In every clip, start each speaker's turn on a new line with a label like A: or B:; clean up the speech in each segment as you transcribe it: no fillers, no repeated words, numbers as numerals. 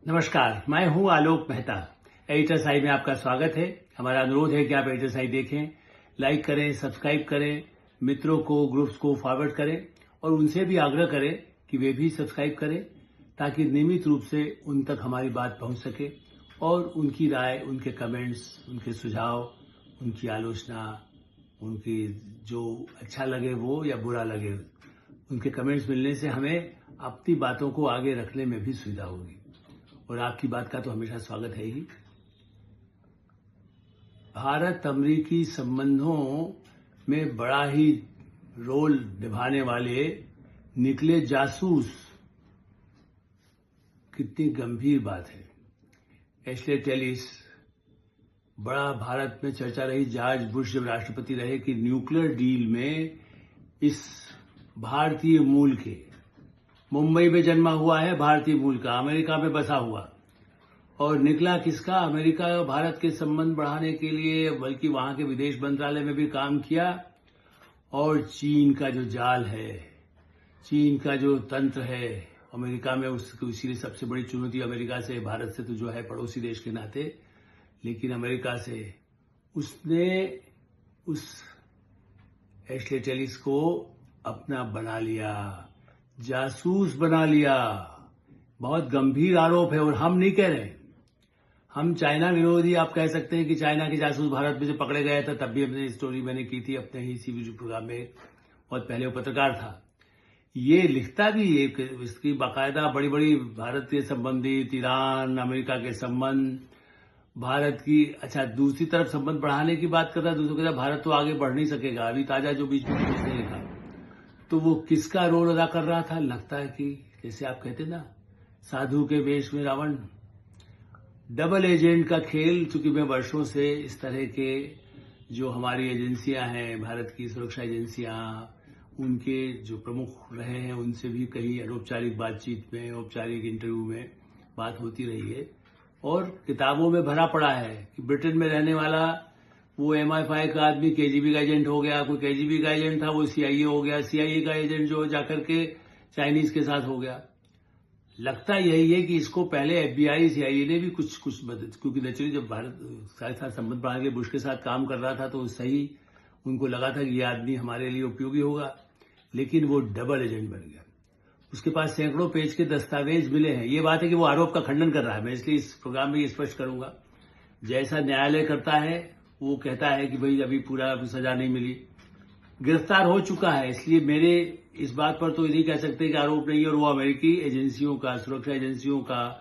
A: नमस्कार, मैं हूं आलोक मेहता। एडिटर्स आई में आपका स्वागत है। हमारा अनुरोध है कि आप एडिटर्स आई देखें, लाइक करें, सब्सक्राइब करें, मित्रों को, ग्रुप्स को फॉरवर्ड करें और उनसे भी आग्रह करें कि वे भी सब्सक्राइब करें ताकि नियमित रूप से उन तक हमारी बात पहुंच सके और उनकी राय, उनके कमेंट्स, उनके सुझाव, उनकी आलोचना, उनकी जो अच्छा लगे वो या बुरा लगे, उनके कमेंट्स मिलने से हमें अपनी बातों को आगे रखने में भी सुविधा होगी और आपकी बात का तो हमेशा स्वागत है ही। भारत अमेरिकी संबंधों में बड़ा ही रोल निभाने वाले निकले जासूस, कितनी गंभीर बात है। एशले टेलिस, बड़ा भारत में चर्चा रही जॉर्ज बुश जब राष्ट्रपति रहे कि न्यूक्लियर डील में इस भारतीय मूल के, मुंबई में जन्मा हुआ है भारतीय मूल का, अमेरिका में बसा हुआ, और निकला किसका? अमेरिका और भारत के संबंध बढ़ाने के लिए, बल्कि वहां के विदेश मंत्रालय में भी काम किया। और चीन का जो जाल है, चीन का जो तंत्र है अमेरिका में, उसको इसीलिए सबसे बड़ी चुनौती अमेरिका से, भारत से तो जो है पड़ोसी देश के नाते, लेकिन अमेरिका से उसने उस एशले टेलिस को अपना बना लिया, जासूस बना लिया। बहुत गंभीर आरोप है और हम नहीं कह रहे, हम चाइना विरोधी, आप कह सकते हैं कि चाइना के जासूस भारत में जो पकड़े गए थे, तब भी अपनी स्टोरी मैंने की थी अपने ही सीवी प्रोग्राम में, बहुत पहले वो पत्रकार था। ये लिखता भी एक, इसकी बाकायदा बड़ी बड़ी भारत के संबंधित, ईरान, अमेरिका के संबंध, भारत की, अच्छा दूसरी तरफ संबंध बढ़ाने की बात कर रहा है, दूसरी तरफ भारत तो आगे बढ़ नहीं सकेगा। अभी ताजा जो बीच में उसने लिखा, तो वो किसका रोल अदा कर रहा था? लगता है कि जैसे आप कहते ना, साधु के वेश में रावण, डबल एजेंट का खेल। चूंकि मैं वर्षों से इस तरह के जो हमारी एजेंसियां हैं, भारत की सुरक्षा एजेंसियां, उनके जो प्रमुख रहे हैं, उनसे भी कहीं अनौपचारिक बातचीत में, औपचारिक इंटरव्यू में बात होती रही है और किताबों में भरा पड़ा है कि ब्रिटेन में रहने वाला वो MI5 का आदमी KGB का एजेंट हो गया, कोई KGB का एजेंट था वो CIA हो गया, CIA का एजेंट जो जाकर के चाइनीज के साथ हो गया। लगता यही है कि इसको पहले FBI, CIA ने भी कुछ मदद, क्योंकि नेचुरली जब भारत साथ साथ संबंध बढ़ाने के लिए बुश के साथ काम कर रहा था तो सही उनको लगा था कि ये आदमी हमारे लिए उपयोगी होगा, लेकिन वो डबल एजेंट बन गया। उसके पास सैकड़ों पेज के दस्तावेज मिले हैं। ये बात है कि वो आरोप का खंडन कर रहा है, मैं इसलिए इस प्रोग्राम में ये स्पष्ट करूंगा। जैसा न्यायालय करता है, वो कहता है कि भाई अभी पूरा सजा नहीं मिली, गिरफ्तार हो चुका है, इसलिए मेरे इस बात पर तो ये नहीं कह सकते कि आरोप नहीं है। और वो अमेरिकी एजेंसियों का, सुरक्षा एजेंसियों का,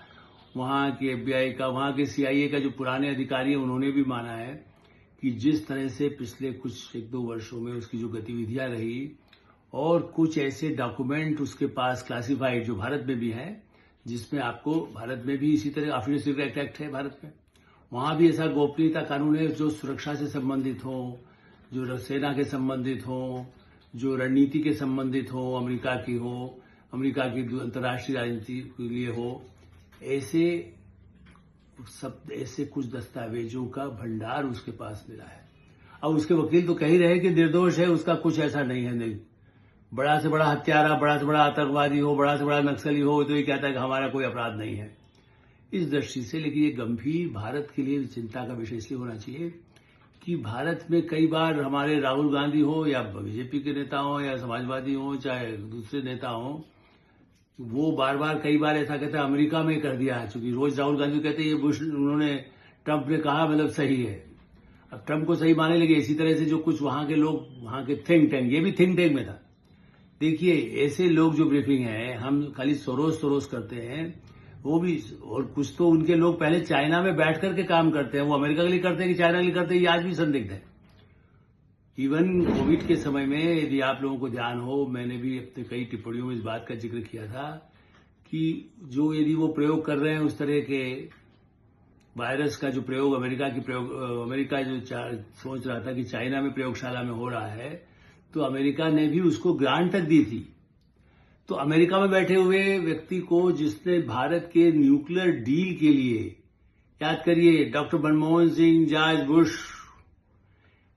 A: वहां के FBI का, वहां के CIA का जो पुराने अधिकारी हैं, उन्होंने भी माना है कि जिस तरह से पिछले कुछ 1-2 वर्षों में उसकी जो गतिविधियां रही और कुछ ऐसे डॉक्यूमेंट उसके पास क्लासिफाइड जो भारत में भी हैं, जिसमें आपको, भारत में भी इसी तरह ऑफिशियल सीक्रेट एक्ट है भारत में, वहां भी ऐसा गोपनीयता कानून है जो सुरक्षा से संबंधित हो, जो सेना के संबंधित हो, जो रणनीति के संबंधित हो, अमेरिका की हो, अमेरिका की अंतर्राष्ट्रीय राजनीति के लिए हो, ऐसे कुछ दस्तावेजों का भंडार उसके पास मिला है। अब उसके वकील तो कह ही रहे कि निर्दोष है, उसका कुछ ऐसा नहीं है। नहीं, बड़ा से बड़ा हत्यारा, बड़ा से बड़ा आतंकवादी हो, बड़ा से बड़ा नक्सली हो, तो ये कहता है कि हमारा कोई अपराध नहीं है। इस दृष्टि से, लेकिन ये गंभीर भारत के लिए चिंता का विषय इसलिए होना चाहिए कि भारत में कई बार हमारे राहुल गांधी हो या बीजेपी के नेता हो या समाजवादी हो, चाहे दूसरे नेता हो, वो बार बार कई बार ऐसा कहते हैं अमेरिका में कर दिया है। चूंकि रोज राहुल गांधी कहते हैं ये बुश, उन्होंने, ट्रंप ने कहा, मतलब सही है। अब ट्रंप को सही माने लगे। इसी तरह से जो कुछ वहां के लोग, वहां के थिंक टैंक, ये भी थिंक टैंक में था। देखिए, ऐसे लोग जो ब्रीफिंग है, हम खाली सरोस करते हैं, वो भी, और कुछ तो उनके लोग पहले चाइना में बैठ करके काम करते हैं। वो अमेरिका के लिए करते हैं कि चाइना के लिए करते हैं, ये आज भी संदिग्ध है। इवन कोविड के समय में, यदि आप लोगों को ध्यान हो, मैंने भी अपने कई टिप्पणियों में इस बात का जिक्र किया था कि जो यदि वो प्रयोग कर रहे हैं उस तरह के वायरस का जो प्रयोग, अमेरिका जो सोच रहा था कि चाइना में प्रयोगशाला में हो रहा है, तो अमेरिका ने भी उसको ग्रांट तक दी थी। तो अमेरिका में बैठे हुए व्यक्ति को, जिसने भारत के न्यूक्लियर डील के लिए, याद करिए doctor Manmohan Singh, George Bush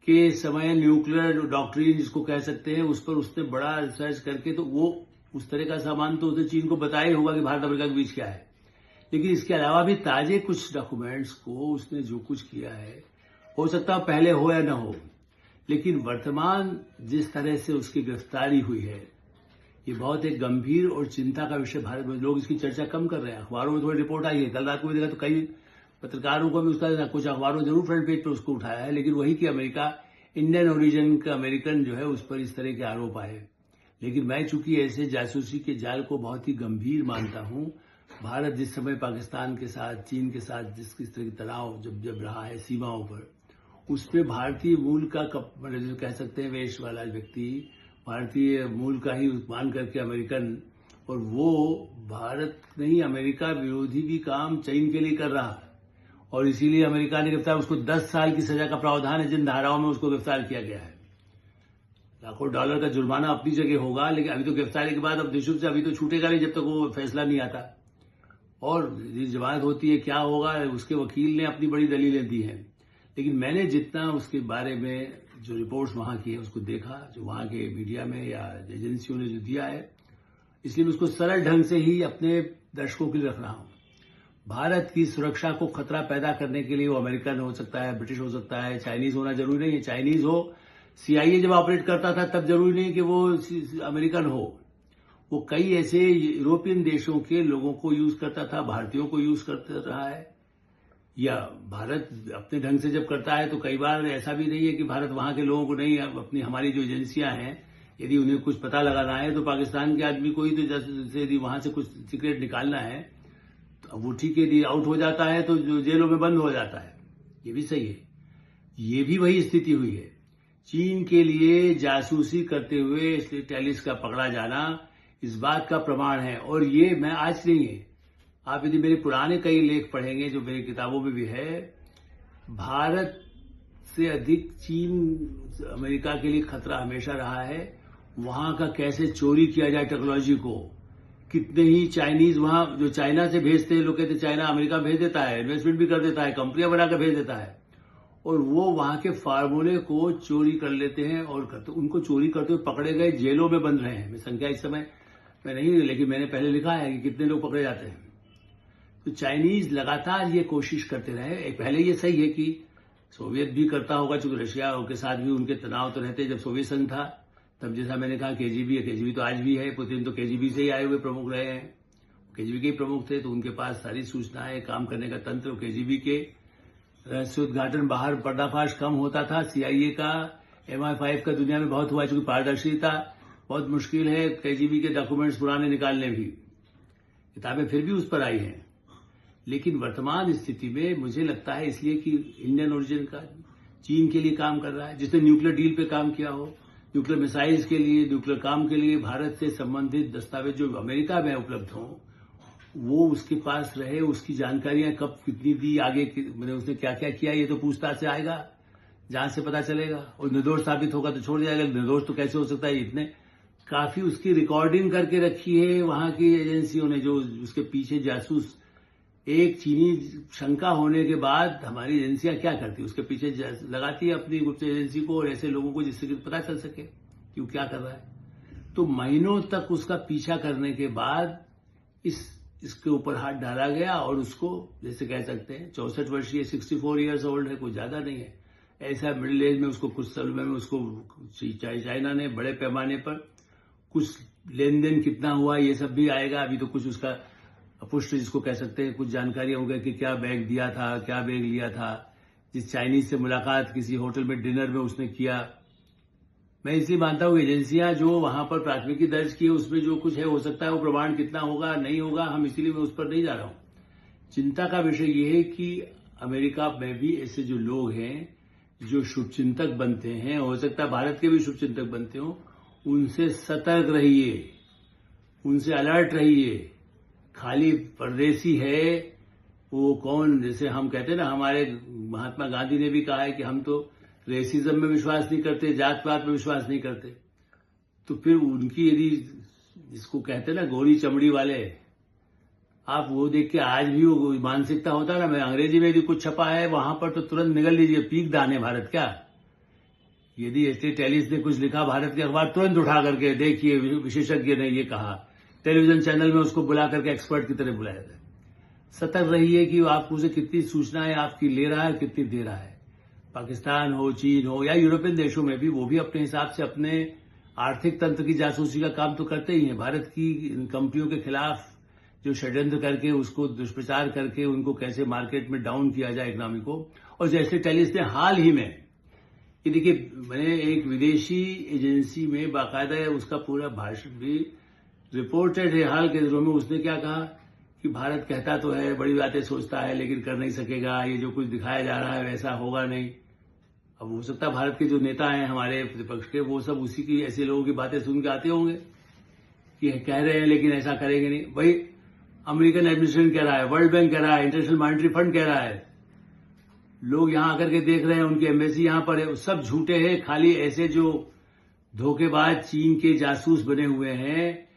A: के समय न्यूक्लियर डॉक्ट्रिन जिसको कह सकते हैं, उस पर उसने बड़ा रिसर्च करके, तो वो उस तरह का सामान तो उसने चीन को बताया ही होगा कि भारत अमेरिका के बीच क्या है। लेकिन इसके अलावा भी ताजे कुछ डॉक्यूमेंट्स को उसने जो कुछ किया है, हो सकता है पहले हो या न हो, लेकिन वर्तमान जिस तरह से उसकी गिरफ्तारी हुई है, ये बहुत एक गंभीर और चिंता का विषय भारत में। लोग इसकी चर्चा कम कर रहे हैं, अखबारों में थोड़ी रिपोर्ट आई है, कल रात को भी देखा तो कई पत्रकारों को भी उसका, कुछ अखबारों जरूर फ्रंट पेज पर उसको उठाया है, लेकिन वही कि अमेरिका, इंडियन ओरिजिन का अमेरिकन जो है उस पर इस तरह के आरोप आए। लेकिन मैं चूंकि ऐसे जासूसी के जाल को बहुत ही गंभीर मानता हूं, भारत जिस समय पाकिस्तान के साथ, चीन के साथ जिस तरह की तनाव जब रहा है सीमाओं पर, उस पर भारतीय मूल का मतलब कह सकते हैं वेश वाला व्यक्ति, भारतीय मूल का ही मान करके अमेरिकन, और वो भारत नहीं अमेरिका विरोधी भी काम चीन के लिए कर रहा है, और इसीलिए अमेरिका ने गिरफ्तार, उसको 10 साल की सजा का प्रावधान है जिन धाराओं में उसको गिरफ्तार किया गया है। लाखों डॉलर का जुर्माना अपनी जगह होगा, लेकिन अभी तो गिरफ्तारी के बाद अब देशों से अभी तो छूटेगा नहीं जब तक वो फैसला नहीं आता, और जमानत होती है, क्या होगा उसके वकील ने अपनी बड़ी दलीलें दी हैं। लेकिन मैंने जितना उसके बारे में जो रिपोर्ट्स वहां की है उसको देखा, जो वहां के मीडिया में या एजेंसियों ने जो दिया है, इसलिए मैं उसको सरल ढंग से ही अपने दर्शकों के लिए रख रहा हूं। भारत की सुरक्षा को खतरा पैदा करने के लिए वो अमेरिकन हो सकता है, ब्रिटिश हो सकता है, चाइनीज होना जरूरी नहीं है। चाइनीज हो, सीआईए जब ऑपरेट करता था तब जरूरी नहीं कि वो अमेरिकन हो, वो कई ऐसे यूरोपियन देशों के लोगों को यूज करता था, भारतीयों को यूज करता रहा है, या भारत अपने ढंग से जब करता है तो कई बार ऐसा भी नहीं है कि भारत वहां के लोगों को नहीं, अपनी हमारी जो एजेंसियां हैं, यदि उन्हें कुछ पता लगाना है तो पाकिस्तान के आदमी को ही, तो जैसे यदि वहां से कुछ सीक्रेट निकालना है तो वो ठीक है, यदि आउट हो जाता है तो जो जेलों में बंद हो जाता है, ये भी सही है। ये भी वही स्थिति हुई है। चीन के लिए जासूसी करते हुए टेलिस का पकड़ा जाना इस बात का प्रमाण है, और ये मैं आज नहीं है, आप यदि मेरे पुराने कई लेख पढ़ेंगे जो मेरी किताबों में भी है, भारत से अधिक चीन अमेरिका के लिए खतरा हमेशा रहा है। वहां का कैसे चोरी किया जाए टेक्नोलॉजी को, कितने ही चाइनीज वहां जो चाइना से भेजते हैं, लोग कहते हैं चाइना अमेरिका भेज देता है, इन्वेस्टमेंट भी कर देता है, कंपनियां बनाकर भेज देता है, और वो वहां के फार्मूले को चोरी कर लेते हैं, और उनको चोरी करते हुए पकड़े गए, जेलों में बंद रहे हैं। मैं संख्या इस समय मैं नहीं, लेकिन मैंने पहले लिखा है कि कितने लोग पकड़े जाते हैं। तो चाइनीज लगातार ये कोशिश करते रहे। पहले ये सही है कि सोवियत भी करता होगा, चूंकि रशिया के साथ भी उनके तनाव तो रहते। जब सोवियत संघ था तब जैसा मैंने कहा केजीबी तो आज भी है, पुतिन तो केजीबी से ही आए हुए प्रमुख रहे हैं, केजीबी के ही प्रमुख थे, तो उनके पास सारी सूचनाएं, काम करने का तंत्र। केजीबी के रहस्योद्घाटन बाहर पर्दाफाश कम होता था, सीआईए का, MI5 का दुनिया में बहुत हुआ, चूंकि पारदर्शिता बहुत मुश्किल है केजीबी के डॉक्यूमेंट्स पुराने निकालने भी, किताबें फिर भी उस पर आई हैं। लेकिन वर्तमान स्थिति में मुझे लगता है इसलिए कि इंडियन ओरिजिन का चीन के लिए काम कर रहा है, जिसने न्यूक्लियर डील पे काम किया हो, न्यूक्लियर मिसाइल्स के लिए, न्यूक्लियर काम के लिए भारत से संबंधित दस्तावेज जो अमेरिका में उपलब्ध हों, वो उसके पास रहे, उसकी जानकारियां कब कितनी दी, आगे मैंने उसने क्या क्या किया, ये तो पूछताछ से आएगा, जांच से पता चलेगा, और निर्दोष साबित होगा तो छोड़ जाएगा। निर्दोष तो कैसे हो सकता है, इतने काफी उसकी रिकॉर्डिंग करके रखी है वहां की एजेंसियों ने, जो उसके पीछे जासूस। एक चीनी शंका होने के बाद हमारी एजेंसियां क्या करती है, उसके पीछे लगाती है अपनी गुप्त एजेंसी को, और ऐसे लोगों को जिससे कि पता चल सके कि वो क्या कर रहा है। तो महीनों तक उसका पीछा करने के बाद इसके ऊपर हाथ डाला गया, और उसको जैसे कह सकते हैं 64 वर्षीय, 64 ईयर्स ओल्ड है, कुछ ज्यादा नहीं है, ऐसा मिडिल एज में उसको कुछ समय में उसको चाइना ने बड़े पैमाने पर कुछ लेन देन कितना हुआ ये सब भी आएगा। अभी तो कुछ उसका पुष्ट जिसको कह सकते हैं, कुछ जानकारी हो गई कि क्या बैग दिया था, क्या बैग लिया था, जिस चाइनीज से मुलाकात किसी होटल में डिनर में उसने किया। मैं इसलिए मानता हूं एजेंसियां जो वहां पर प्राथमिकी दर्ज की है उसमें जो कुछ है, हो सकता है वो प्रमाण कितना होगा नहीं होगा, हम इसीलिए मैं उस पर नहीं जा रहा हूं। चिंता का विषय ये है कि अमेरिका में भी ऐसे जो लोग हैं जो शुभचिंतक बनते हैं, हो सकता है भारत के भी शुभचिंतक बनते हो, उनसे सतर्क रहिए, उनसे अलर्ट रहिए। खाली परदेसी है वो कौन, जैसे हम कहते हैं ना, हमारे महात्मा गांधी ने भी कहा है कि हम तो रेसिज्म में विश्वास नहीं करते, जात पात में विश्वास नहीं करते। तो फिर उनकी यदि जिसको कहते हैं ना गोरी चमड़ी वाले, आप वो देख के आज भी वो मानसिकता होता ना, मैं अंग्रेजी में यदि कुछ छपा है वहां पर तो तुरंत निगल लीजिए, पीक दाने भारत क्या। यदि एसटी टेलिस ने कुछ लिखा भारत के अखबार तुरंत उठा करके देखिए विशेषज्ञ ने ये कहा, टेलीविजन चैनल में उसको बुला करके एक्सपर्ट की तरह बुलाया जाए। सतर्क रहिए कि आपको उसे कितनी सूचनाएं आपकी ले रहा है और कितनी दे रहा है। पाकिस्तान हो, चीन हो या यूरोपियन देशों में भी वो भी अपने हिसाब से अपने आर्थिक तंत्र की जासूसी का काम तो करते ही हैं। भारत की कंपनियों के खिलाफ जो षड्यंत्र करके उसको दुष्प्रचार करके उनको कैसे मार्केट में डाउन किया जाए इकोनॉमी को। और जैसे टेलिस ने हाल ही में कि देखिए, मैंने एक विदेशी एजेंसी में बाकायदा उसका पूरा भाषण भी रिपोर्टेड है हाल के दिनों में। उसने क्या कहा कि भारत कहता तो है, बड़ी बातें सोचता है, लेकिन कर नहीं सकेगा, ये जो कुछ दिखाया जा रहा है वैसा होगा नहीं। अब हो सकता है भारत के जो नेता हैं हमारे प्रतिपक्ष के, वो सब उसी की ऐसे लोगों की बातें सुन के आते होंगे कि कह रहे हैं लेकिन ऐसा करेंगे नहीं। भाई, अमेरिकन एडमिनिस्ट्रेशन कह रहा है, वर्ल्ड बैंक कह रहा है, इंटरनेशनल मॉनिटरी फंड कह रहा है, लोग यहां आकर के देख रहे हैं, उनकी एम्बेसी यहां पर है, सब झूठे हैं। खाली ऐसे जो धोखेबाज चीन के जासूस बने हुए हैं,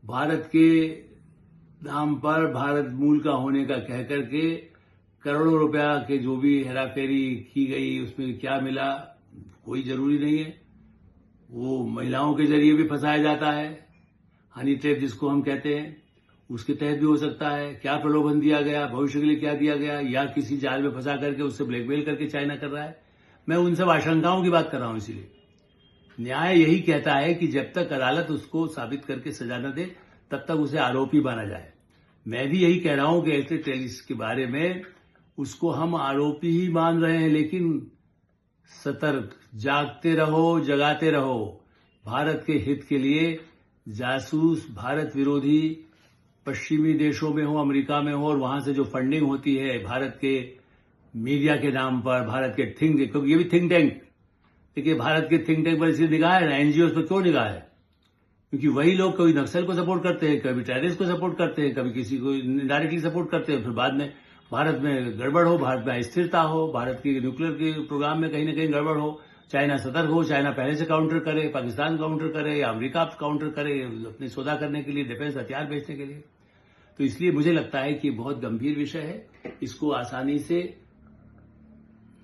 A: भारत के नाम पर भारत मूल का होने का कह करके करोड़ों रुपया के जो भी हेराफेरी की गई, उसमें क्या मिला कोई जरूरी नहीं है। वो महिलाओं के जरिए भी फंसाया जाता है, हनी ट्रैप जिसको हम कहते हैं, उसके तहत भी हो सकता है। क्या प्रलोभन दिया गया, भविष्य के लिए क्या दिया गया, या किसी जाल में फंसा करके उससे ब्लैकमेल करके चाइना कर रहा है। मैं उन सब आशंकाओं की बात कर रहा हूं। इसीलिए न्याय यही कहता है कि जब तक अदालत उसको साबित करके सजा न दे तब तक उसे आरोपी माना जाए। मैं भी यही कह रहा हूं कि ऐसे टेलिस के बारे में उसको हम आरोपी ही मान रहे हैं, लेकिन सतर्क, जागते रहो, जगाते रहो। भारत के हित के लिए जासूस, भारत विरोधी पश्चिमी देशों में हो, अमेरिका में हो, और वहां से जो फंडिंग होती है भारत के मीडिया के नाम पर, भारत के थिंक टैंक, क्योंकि ये भी थिंक टैंक, देखिए भारत के थिंक टैंक पर इसलिए निगाह है ना, एनजीओ पर क्यों निगाह है? क्योंकि वही लोग कभी नक्सल को सपोर्ट करते हैं, कभी टेररिस्ट को सपोर्ट करते हैं, कभी किसी को डायरेक्टली सपोर्ट करते हैं, फिर बाद में भारत में गड़बड़ हो, भारत में अस्थिरता हो, भारत के न्यूक्लियर के प्रोग्राम में कहीं न कहीं गड़बड़ हो, चाइना सतर्क हो, चाइना पहले से काउंटर करे, पाकिस्तान काउंटर करे या अमेरिका काउंटर करे अपने सौदा करने के लिए, डिफेंस हथियार बेचने के लिए। तो इसलिए मुझे लगता है कि बहुत गंभीर विषय है, इसको आसानी से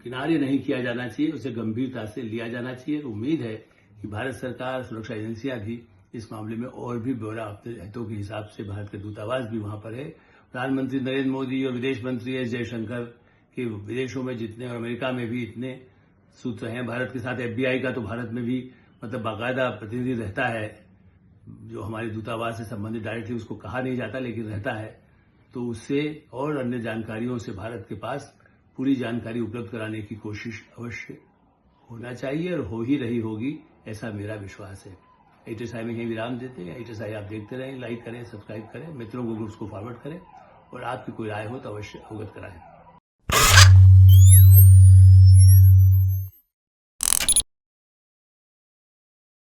A: किनारे नहीं किया जाना चाहिए, उसे गंभीरता से लिया जाना चाहिए। उम्मीद है कि भारत सरकार, सुरक्षा एजेंसियां भी इस मामले में और भी ब्यौरा अपने हितों के हिसाब से, भारत के दूतावास भी वहां पर है, प्रधानमंत्री नरेंद्र मोदी और विदेश मंत्री एस जयशंकर के विदेशों में जितने और अमेरिका में भी इतने सूत्र हैं भारत के साथ। एफबीआई का तो भारत में भी मतलब बाकायदा प्रतिनिधि रहता है, जो हमारे दूतावास से संबंधित डायरेक्टली उसको कहा नहीं जाता लेकिन रहता है। तो उससे और अन्य जानकारियों से भारत के पास पूरी जानकारी उपलब्ध कराने की कोशिश अवश्य होना चाहिए और हो ही रही होगी, ऐसा मेरा विश्वास है। HSI में यहीं विराम देते हैं। HSI आप देखते रहें, लाइक करें, सब्सक्राइब करें, मित्रों को उसको फॉरवर्ड करें और आपकी कोई राय हो तो अवश्य अवगत कराएं।